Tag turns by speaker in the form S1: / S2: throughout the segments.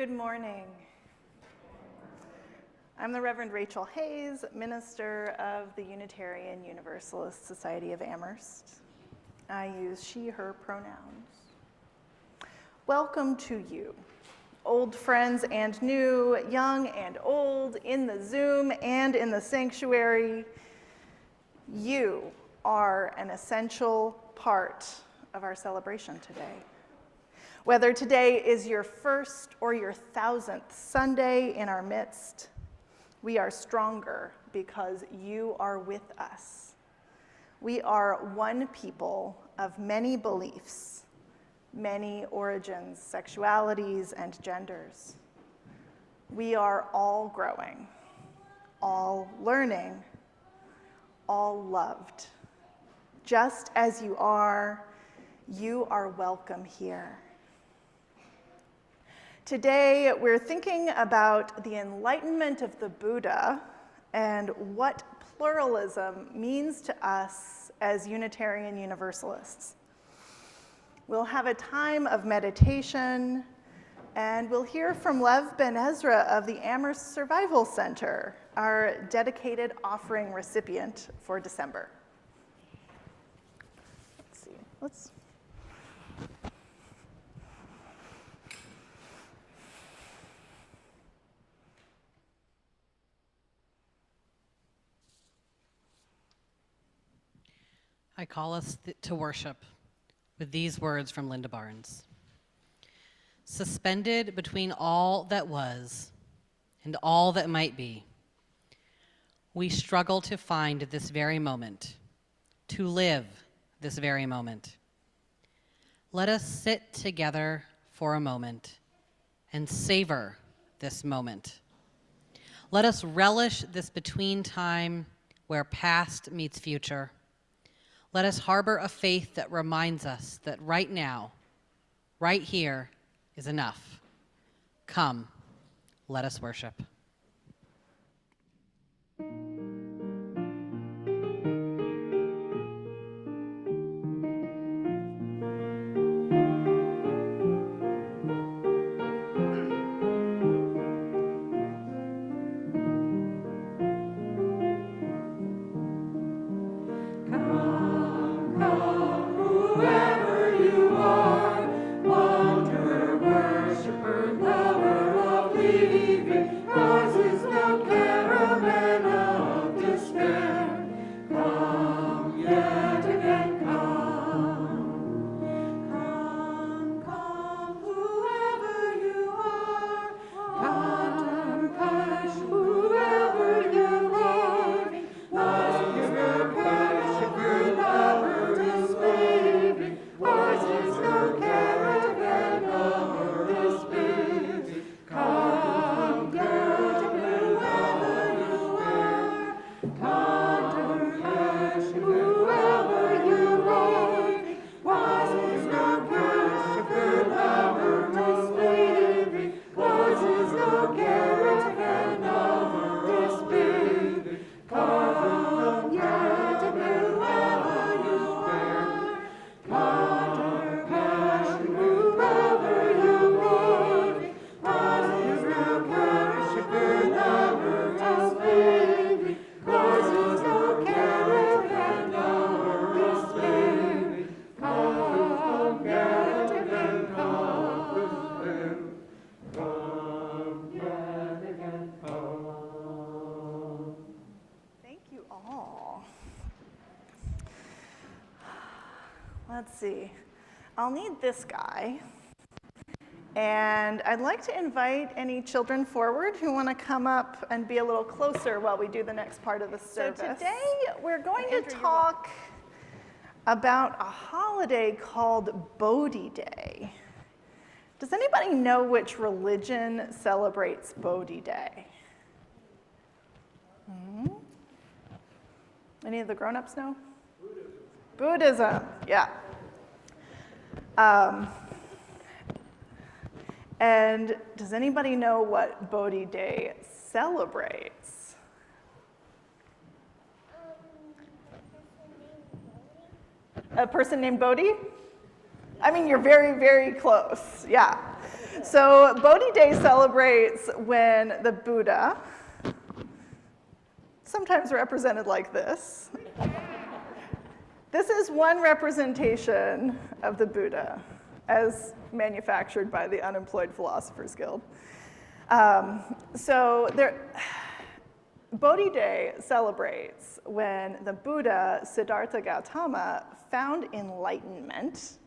S1: Good morning. I'm the Reverend Rachael, minister of the Unitarian Universalist Society of Amherst. I use she, her pronouns. Welcome to you, old friends and new, young and old, in the Zoom and in the sanctuary. You are an essential part of our celebration today. Whether today is your first or your 1000th Sunday in our midst, we are stronger because you are with us. We are one people of many beliefs, many origins, sexualities, and genders. We are all growing, all learning, all loved. Just as you are welcome here. Today, we're thinking about the enlightenment of the Buddha and what pluralism means to us as Unitarian Universalists. We'll have a time of meditation, and we'll hear from Lev Ben Ezra of the Amherst Survival Center, our dedicated offering recipient for December. Let's see.
S2: I call us to worship with these words from Linda Barnes. Suspended between all that was and all that might be, we struggle to find this very moment, to live this very moment. Let us sit together for a moment and savor this moment. Let us relish this between time where past meets future. Let us harbor a faith that reminds us that right now, right here, is enough. Come, let us worship.
S1: Let's see. I'll need this guy. And I'd like to invite any children forward who want to come up and be a little closer while we do the next part of the service. So today we're going to talk about a holiday called Bodhi Day. Does anybody know which religion celebrates Bodhi Day? Any of the grown-ups know? Buddhism, yeah. And does anybody know what Bodhi Day celebrates? A person named Bodhi? I mean, you're very, very close, yeah. So Bodhi Day celebrates when the Buddha, sometimes represented like this. This is one representation of the Buddha as manufactured by the Unemployed Philosophers Guild. Bodhi Day celebrates when the Buddha, Siddhartha Gautama, found enlightenment.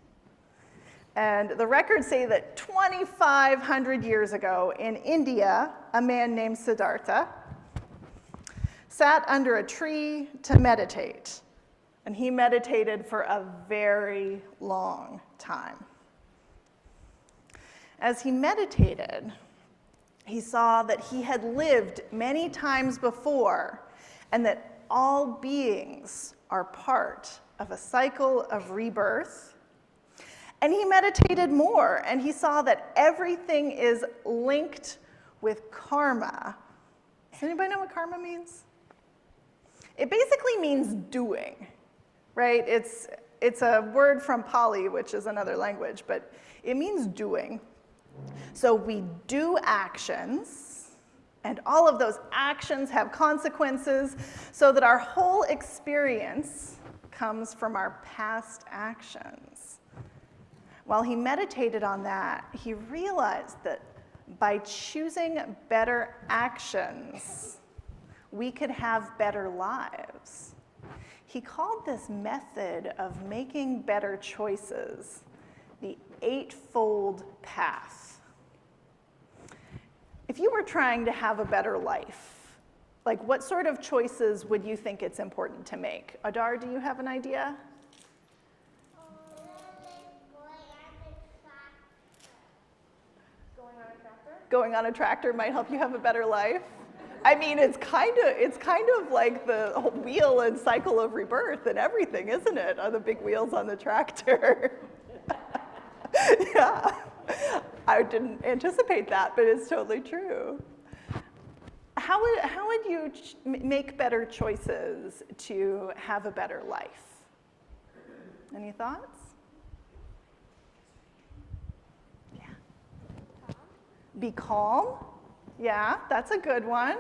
S1: And the records say that 2,500 years ago in India, a man named Siddhartha sat under a tree to meditate. And he meditated for a very long time. As he meditated, he saw that he had lived many times before and that all beings are part of a cycle of rebirth. And he meditated more, and he saw that everything is linked with karma. Does anybody know what karma means? It basically means doing, right? It's a word from Pali, which is another language, but it means doing. So we do actions, and all of those actions have consequences, so that our whole experience comes from our past actions. While he meditated on that, he realized that by choosing better actions, we could have better lives. He called this method of making better choices the eightfold path. If you were trying to have a better life, like what sort of choices would you think it's important to make? Adar, do you have an idea? Going on a tractor might help you have a better life. I mean, it's kind of like the whole wheel and cycle of rebirth and everything, isn't it? On the big wheels on the tractor. Yeah, I didn't anticipate that, but it's totally true. How would you make better choices to have a better life? Any thoughts? Yeah. Be calm. Yeah, that's a good one.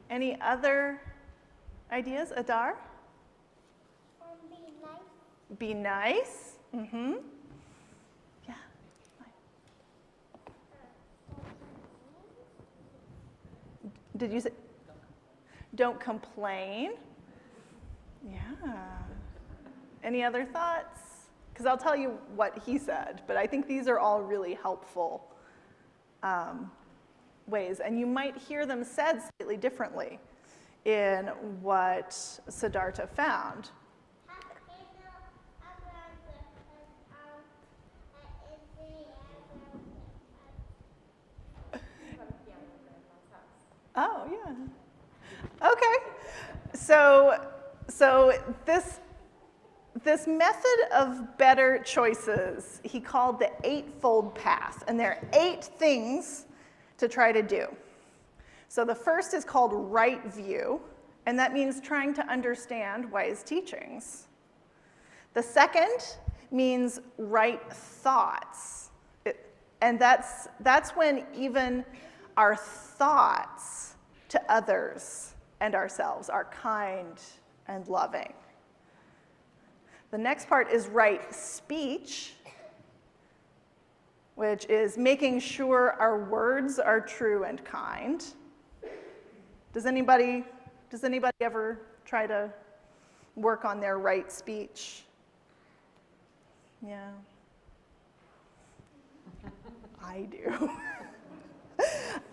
S1: Any other ideas, Adar?
S3: Be nice.
S1: Be nice. Mm-hmm. Yeah. Did you say? Don't complain. Yeah. Any other thoughts? Because I'll tell you what he said, but I think these are all really helpful ways, and you might hear them said slightly differently in what Siddhartha found. Oh, yeah. Okay. So this method of better choices, he called the eightfold path, and there are 8 things to try to do. So the first is called right view, and that means trying to understand wise teachings. The second means right thoughts, and that's when even our thoughts to others and ourselves are kind and loving. The next part is right speech, which is making sure our words are true and kind. Does anybody ever try to work on their right speech? Yeah. I do.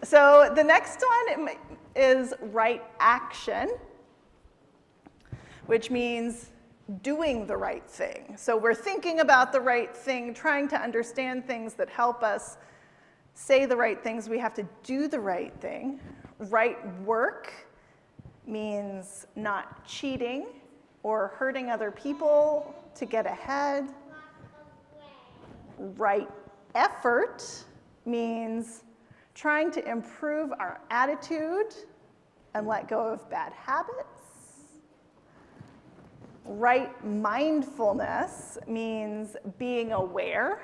S1: So the next one is right action, which means doing the right thing. So we're thinking about the right thing, trying to understand things that help us say the right things. We have to do the right thing. Right work means not cheating or hurting other people to get ahead. Right effort means trying to improve our attitude and let go of bad habits. Right mindfulness means being aware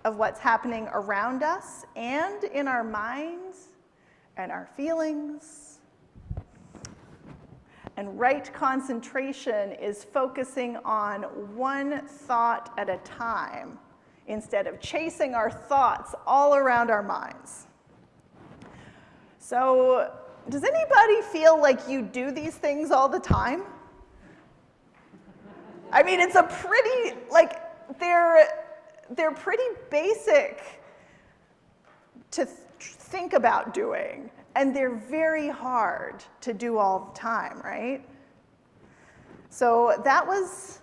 S1: of what's happening around us and in our minds and our feelings. And right concentration is focusing on one thought at a time instead of chasing our thoughts all around our minds. So, does anybody feel like you do these things all the time? I mean, it's a pretty, like, they're pretty basic to think about doing, and they're very hard to do all the time, right? So that was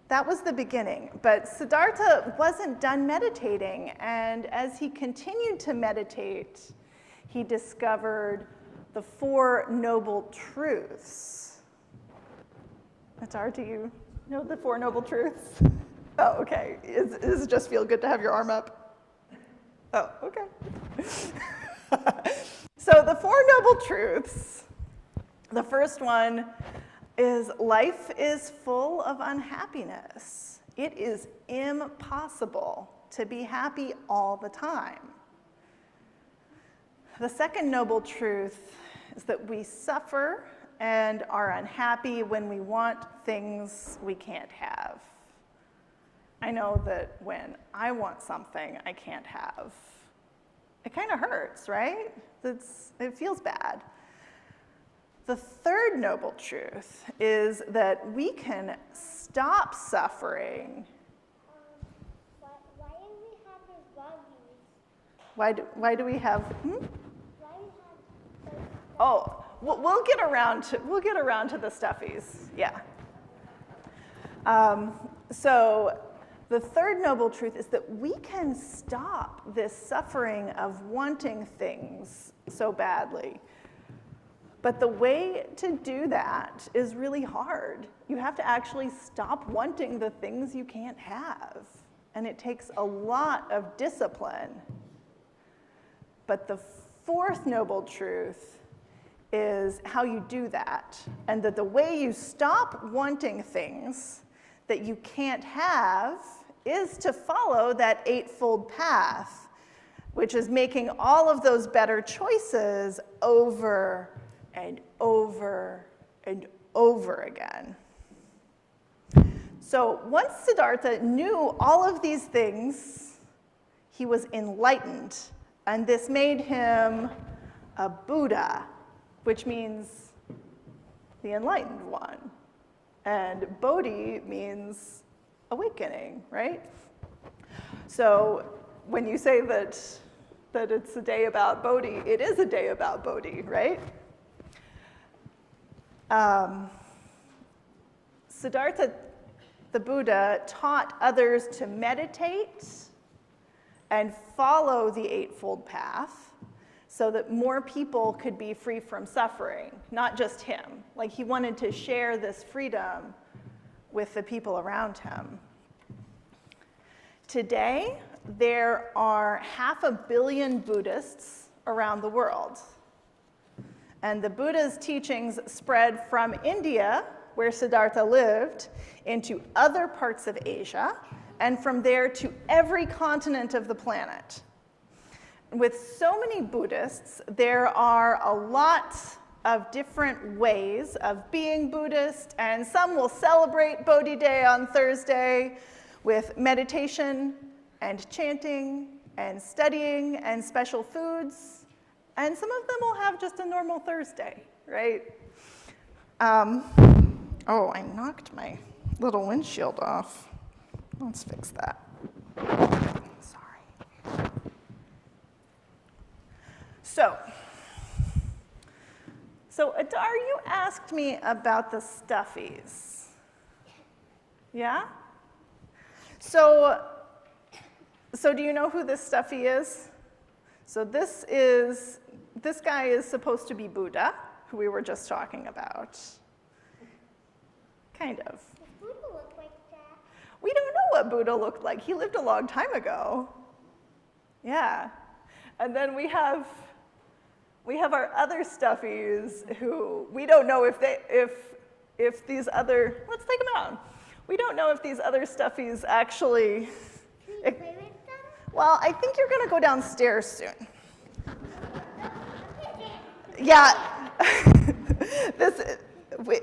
S1: the beginning, but Siddhartha wasn't done meditating, and as he continued to meditate, he discovered the Four Noble Truths. Atar, do you know the Four Noble Truths? Oh, okay. Does it just feel good to have your arm up? Oh, okay. So the Four Noble Truths, the first one is life is full of unhappiness. It is impossible to be happy all the time. The second noble truth is that we suffer and are unhappy when we want things we can't have. I know that when I want something I can't have, it kind of hurts, right? It feels bad. The third noble truth is that we can stop suffering.
S3: Why do we have the values?
S1: Why do we have?
S3: Why do we have those?
S1: Oh, we'll get around to the stuffies. Yeah. So the third noble truth is that we can stop this suffering of wanting things so badly. But the way to do that is really hard. You have to actually stop wanting the things you can't have. And it takes a lot of discipline. But the fourth noble truth is how you do that. And that the way you stop wanting things that you can't have is to follow that eightfold path, which is making all of those better choices over and over and over again. So once Siddhartha knew all of these things, he was enlightened, and this made him a Buddha, which means the enlightened one. And Bodhi means awakening, right? So when you say that it's a day about Bodhi, it is a day about Bodhi, right? Siddhartha, the Buddha, taught others to meditate and follow the Eightfold Path so that more people could be free from suffering, not just him. Like, he wanted to share this freedom with the people around him. Today, there are 500 million Buddhists around the world. And the Buddha's teachings spread from India, where Siddhartha lived, into other parts of Asia, and from there to every continent of the planet. With so many Buddhists, there are a lot of different ways of being Buddhist, and some will celebrate Bodhi Day on Thursday with meditation and chanting and studying and special foods, and some of them will have just a normal Thursday, right? Oh, I knocked my little windshield off. Let's fix that. Sorry. So Adar, you asked me about the stuffies. Yeah? So do you know who this stuffy is? So this guy is supposed to be Buddha, who we were just talking about. Kind of.
S3: Does Buddha look like that?
S1: We don't know what Buddha looked like. He lived a long time ago. Yeah. And then we have our other stuffies who we don't know if these other, let's take them out. We don't know if these other stuffies actually,
S3: Can we play with them?
S1: Well, I think you're going to go downstairs soon. Yeah.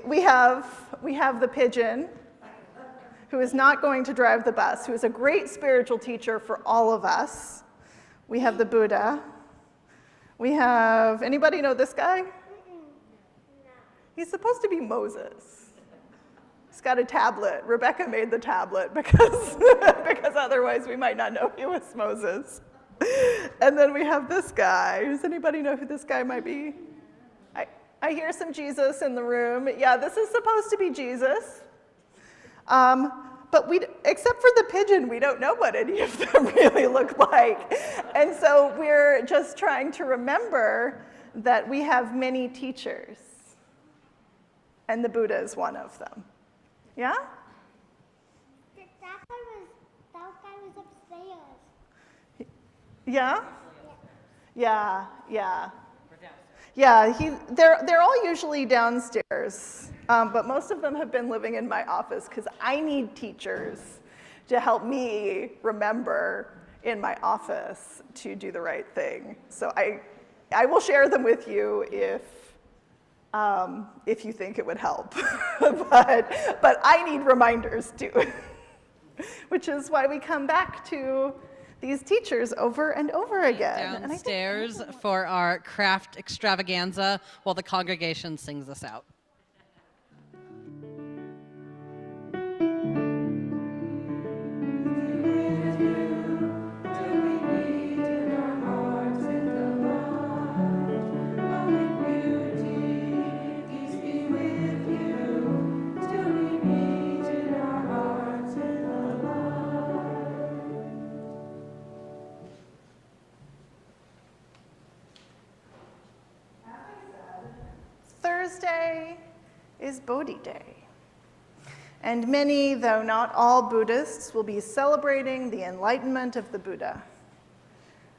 S1: we have the pigeon, who is not going to drive the bus, who is a great spiritual teacher for all of us. We have the Buddha. We have, anybody know this guy? He's supposed to be Moses. He's got a tablet. Rebecca made the tablet because otherwise we might not know he was Moses. And then we have this guy. Does anybody know who this guy might be? I hear some Jesus in the room. Yeah, this is supposed to be Jesus. But except for the pigeon, we don't know what any of them really look like. And so we're just trying to remember that we have many teachers. And the Buddha is one of them. Yeah?
S3: That guy was upstairs.
S1: Yeah? Yeah. Yeah, they're all usually downstairs, but most of them have been living in my office because I need teachers to help me remember in my office to do the right thing. So I will share them with you if you think it would help, but I need reminders too, which is why we come back to these teachers over and over again.
S2: Downstairs for our craft extravaganza while the congregation sings us out.
S1: Thursday is Bodhi Day, and many, though not all, Buddhists will be celebrating the enlightenment of the Buddha.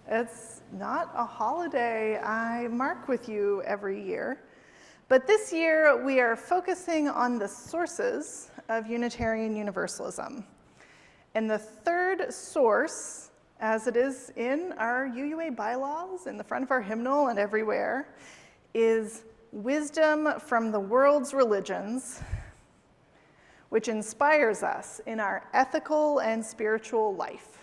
S1: It's not a holiday I mark with you every year, but this year we are focusing on the sources of Unitarian Universalism. And the third source, as it is in our UUA bylaws, in the front of our hymnal and everywhere, is wisdom from the world's religions, which inspires us in our ethical and spiritual life.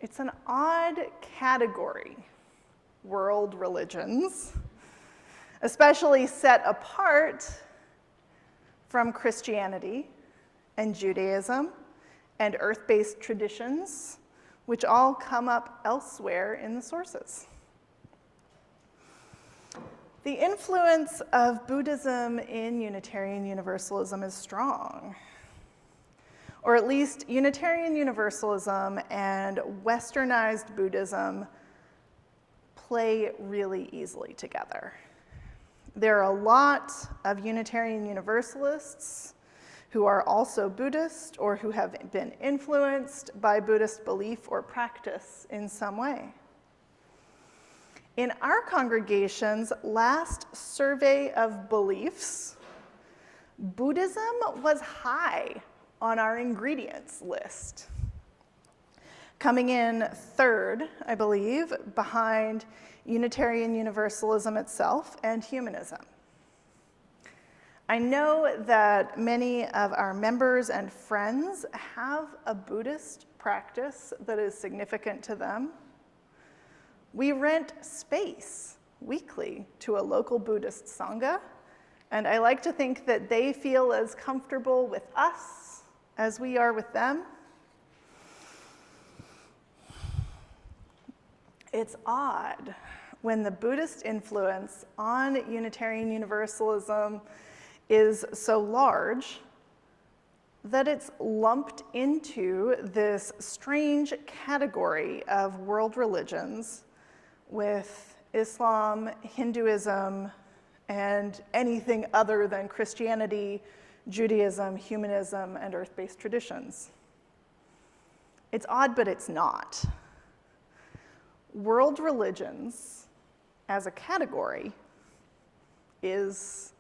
S1: It's an odd category, world religions, especially set apart from Christianity and Judaism and earth-based traditions, which all come up elsewhere in the sources. The influence of Buddhism in Unitarian Universalism is strong, or at least Unitarian Universalism and Westernized Buddhism play really easily together. There are a lot of Unitarian Universalists who are also Buddhist or who have been influenced by Buddhist belief or practice in some way. In our congregation's last survey of beliefs, Buddhism was high on our ingredients list, coming in third, I believe, behind Unitarian Universalism itself and humanism. I know that many of our members and friends have a Buddhist practice that is significant to them. We rent space weekly to a local Buddhist Sangha, and I like to think that they feel as comfortable with us as we are with them. It's odd when the Buddhist influence on Unitarian Universalism is so large that it's lumped into this strange category of world religions with Islam, Hinduism, and anything other than Christianity, Judaism, humanism, and earth-based traditions. It's odd, but it's not. World religions, as a category, is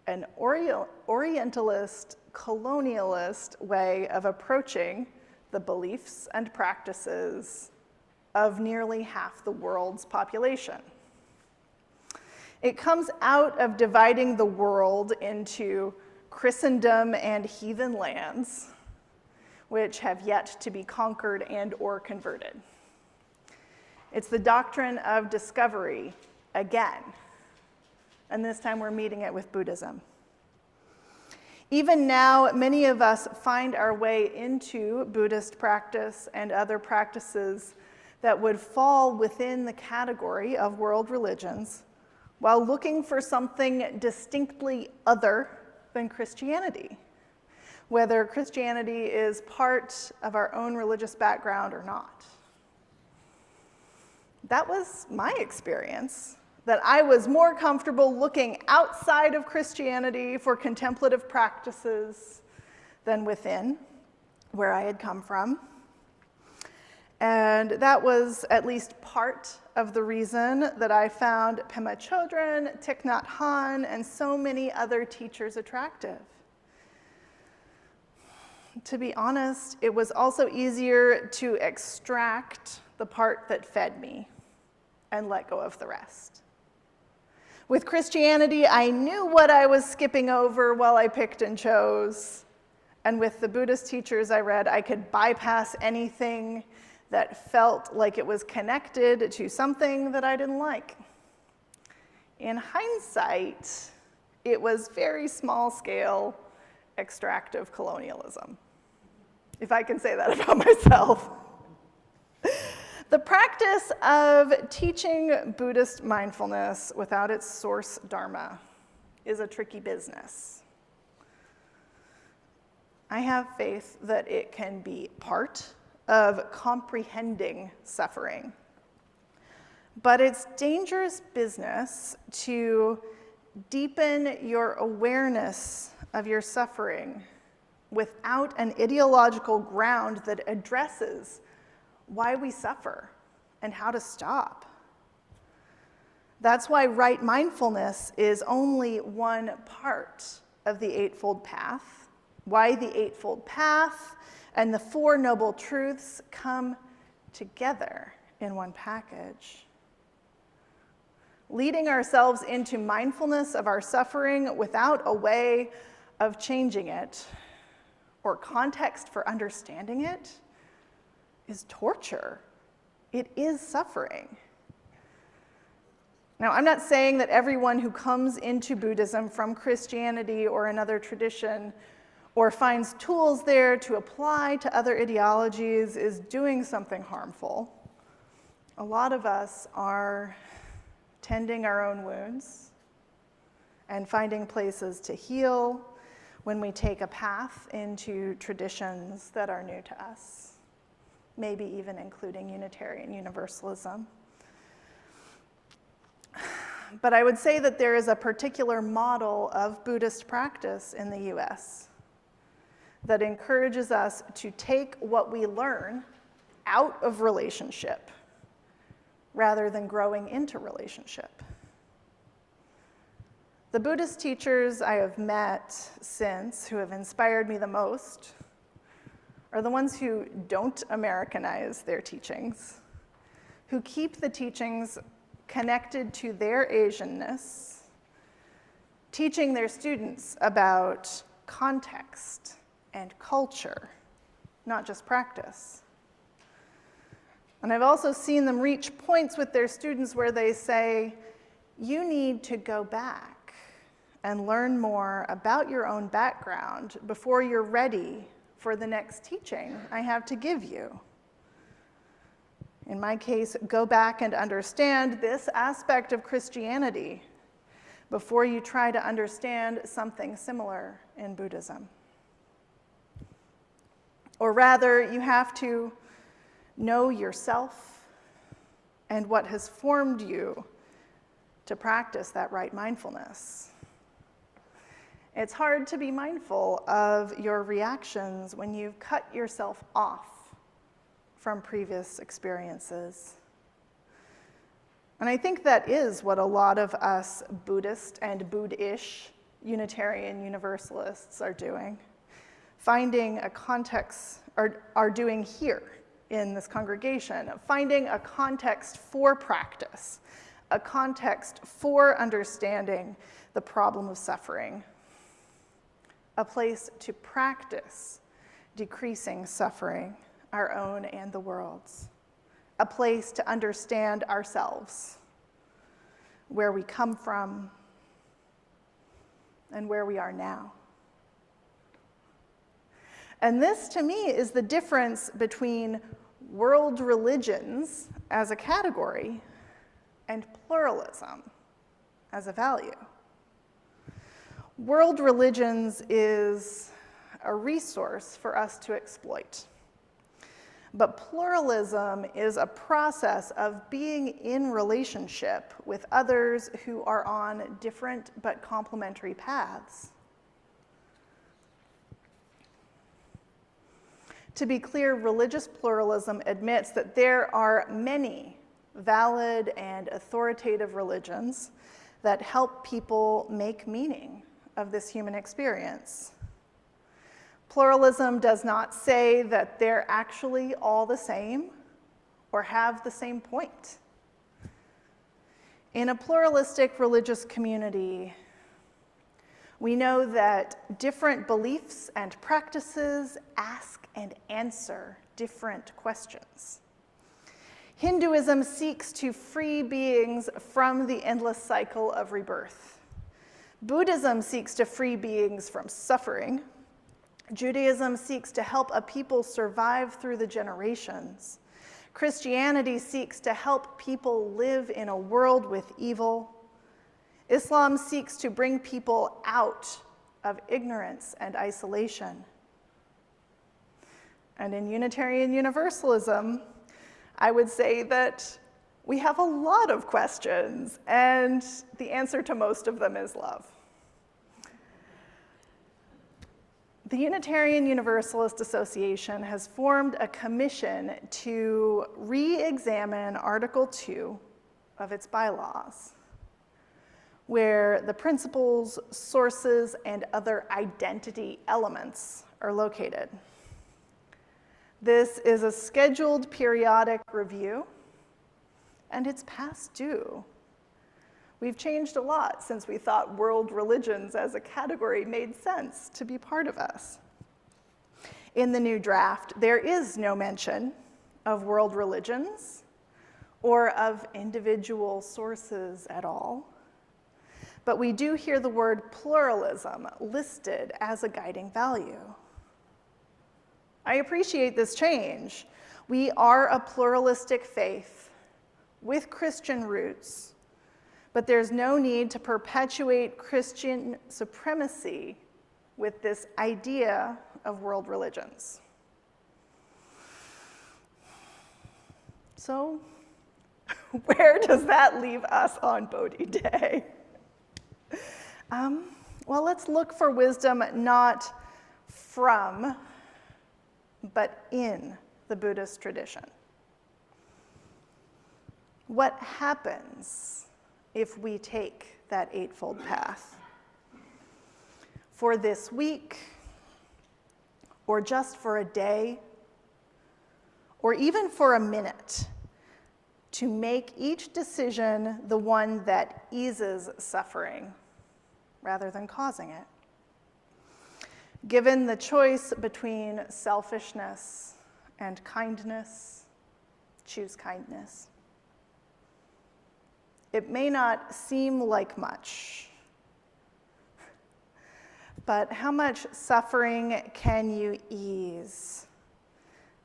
S1: an Orientalist, colonialist way of approaching the beliefs and practices of nearly half the world's population. It comes out of dividing the world into Christendom and heathen lands, which have yet to be conquered and or converted. It's the doctrine of discovery again, and this time we're meeting it with Buddhism. Even now, many of us find our way into Buddhist practice and other practices that would fall within the category of world religions while looking for something distinctly other than Christianity, whether Christianity is part of our own religious background or not. That was my experience, that I was more comfortable looking outside of Christianity for contemplative practices than within, where I had come from. And that was at least part of the reason that I found Pema Chodron, Thich Nhat Hanh, and so many other teachers attractive. To be honest, it was also easier to extract the part that fed me and let go of the rest. With Christianity, I knew what I was skipping over while I picked and chose. And with the Buddhist teachers I read, I could bypass anything that felt like it was connected to something that I didn't like. In hindsight, it was very small scale extractive colonialism, if I can say that about myself. The practice of teaching Buddhist mindfulness without its source dharma is a tricky business. I have faith that it can be part of comprehending suffering, but it's dangerous business to deepen your awareness of your suffering without an ideological ground that addresses why we suffer and how to stop. That's why right mindfulness is only one part of the Eightfold Path, why the Eightfold Path and the Four Noble Truths come together in one package. Leading ourselves into mindfulness of our suffering without a way of changing it or context for understanding it is torture. It is suffering. Now, I'm not saying that everyone who comes into Buddhism from Christianity or another tradition or finds tools there to apply to other ideologies is doing something harmful. A lot of us are tending our own wounds and finding places to heal when we take a path into traditions that are new to us, maybe even including Unitarian Universalism. But I would say that there is a particular model of Buddhist practice in the US that encourages us to take what we learn out of relationship rather than growing into relationship. The Buddhist teachers I have met since who have inspired me the most are the ones who don't Americanize their teachings, who keep the teachings connected to their Asianness, teaching their students about context and culture, not just practice. And I've also seen them reach points with their students where they say, you need to go back and learn more about your own background before you're ready for the next teaching I have to give you. In my case, go back and understand this aspect of Christianity before you try to understand something similar in Buddhism. Or rather, you have to know yourself and what has formed you to practice that right mindfulness. It's hard to be mindful of your reactions when you've cut yourself off from previous experiences. And I think that is what a lot of us Buddhist and Buddhish Unitarian Universalists are doing, finding a context are doing here in this congregation, finding a context for practice, a context for understanding the problem of suffering, a place to practice decreasing suffering, our own and the world's, a place to understand ourselves, where we come from, and where we are now. And this, to me, is the difference between world religions as a category and pluralism as a value. World religions is a resource for us to exploit. But pluralism is a process of being in relationship with others who are on different but complementary paths. To be clear, religious pluralism admits that there are many valid and authoritative religions that help people make meaning of this human experience. Pluralism does not say that they're actually all the same or have the same point. In a pluralistic religious community, we know that different beliefs and practices ask and answer different questions. Hinduism seeks to free beings from the endless cycle of rebirth. Buddhism seeks to free beings from suffering. Judaism seeks to help a people survive through the generations. Christianity seeks to help people live in a world with evil. Islam seeks to bring people out of ignorance and isolation. And in Unitarian Universalism, I would say that we have a lot of questions, and the answer to most of them is love. The Unitarian Universalist Association has formed a commission to re-examine Article 2 of its bylaws, where the principles, sources, and other identity elements are located. This is a scheduled periodic review, and it's past due. We've changed a lot since we thought world religions as a category made sense to be part of us. In the new draft, there is no mention of world religions or of individual sources at all. But we do hear the word pluralism listed as a guiding value. I appreciate this change. We are a pluralistic faith with Christian roots, but there's no need to perpetuate Christian supremacy with this idea of world religions. So, where does that leave us on Bodhi Day? Well, let's look for wisdom not from, but in the Buddhist tradition. What happens if we take that eightfold path? For this week, or just for a day, or even for a minute, to make each decision the one that eases suffering rather than causing it. Given the choice between selfishness and kindness, choose kindness. It may not seem like much, but how much suffering can you ease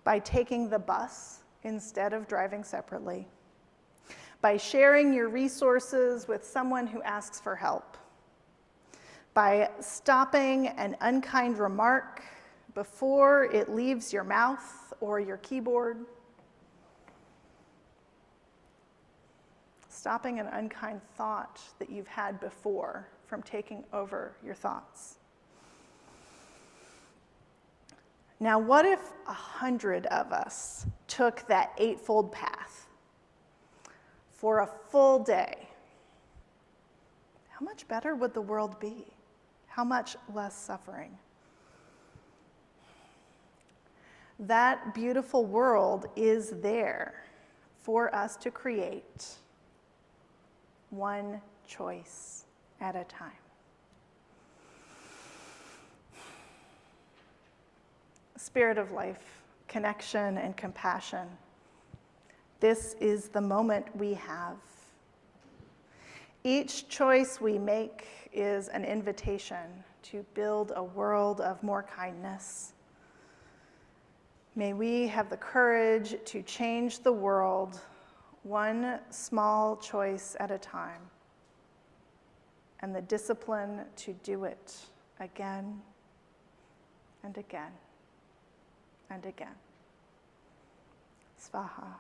S1: by taking the bus instead of driving separately? By sharing your resources with someone who asks for help? By stopping an unkind remark before it leaves your mouth or your keyboard? Stopping an unkind thought that you've had before from taking over your thoughts. Now, what if 100 of us took that eightfold path for a full day? How much better would the world be? How much less suffering? That beautiful world is there for us to create, one choice at a time. Spirit of life, connection, and compassion. This is the moment we have. Each choice we make is an invitation to build a world of more kindness. May we have the courage to change the world one small choice at a time, and the discipline to do it again and again and again. Svaha.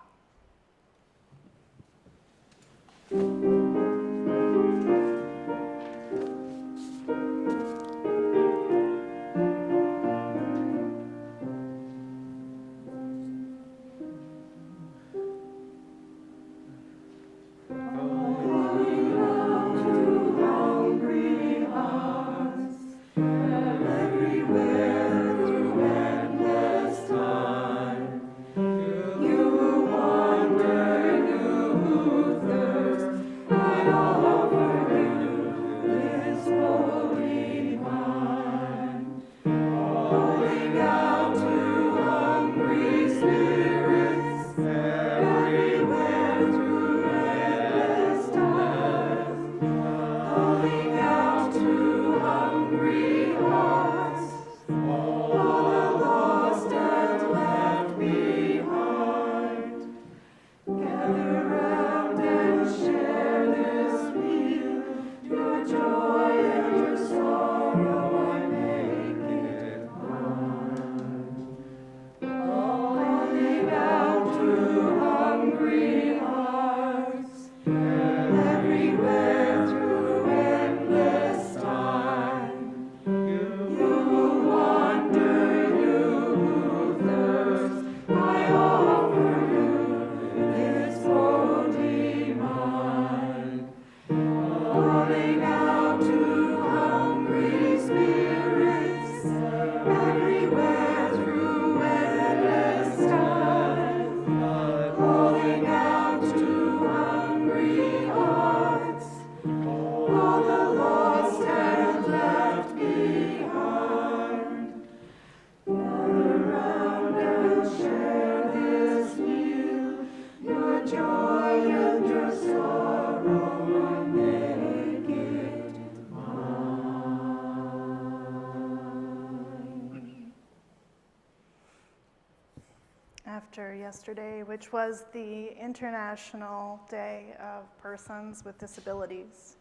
S1: After yesterday, which was the International Day of Persons with Disabilities,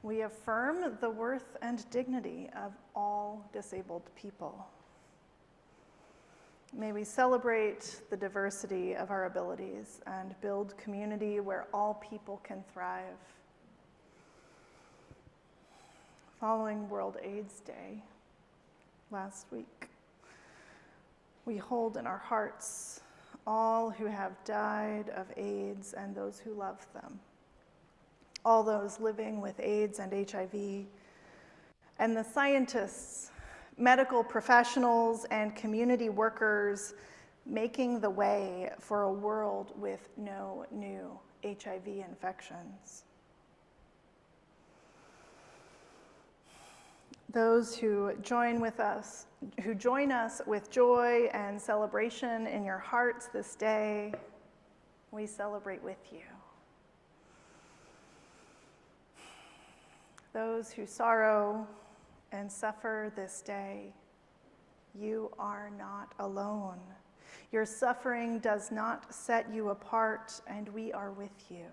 S1: we affirm the worth and dignity of all disabled people. May we celebrate the diversity of our abilities and build community where all people can thrive. Following World AIDS Day last week, we hold in our hearts all who have died of AIDS and those who love them, all those living with AIDS and HIV, and the scientists, medical professionals, and community workers making the way for a world with no new HIV infections. Those who join us with joy and celebration in your hearts this day, we celebrate with you. Those who sorrow and suffer this day, you are not alone. Your suffering does not set you apart, and we are with you.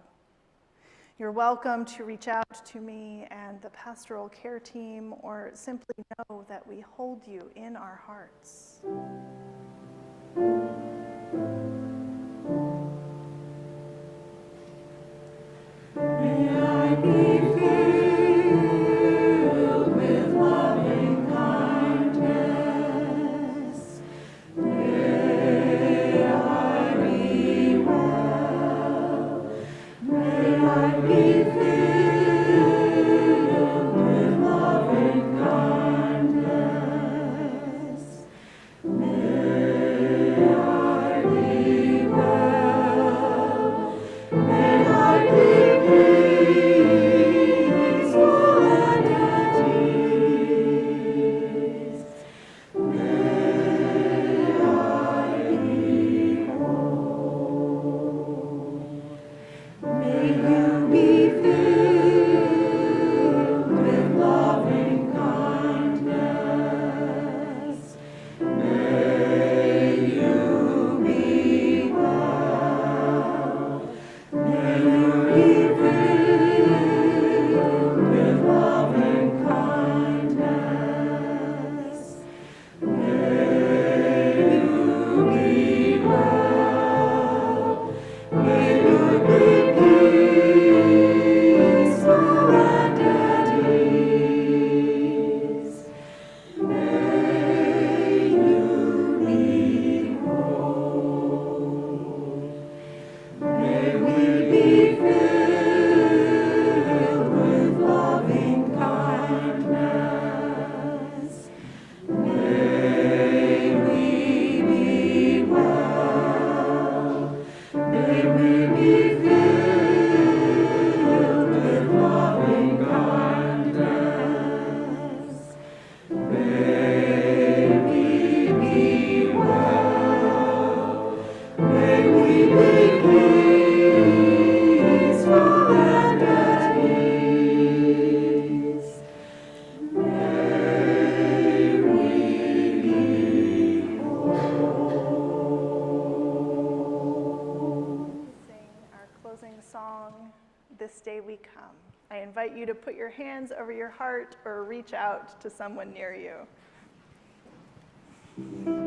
S1: You're welcome to reach out to me and the pastoral care team, or simply know that we hold you in our hearts. May I be filled with loving kindness. May I be well. May I be filled with loving kindness. May Song, This Day We Come. I invite you to put your hands over your heart or reach out to someone near you.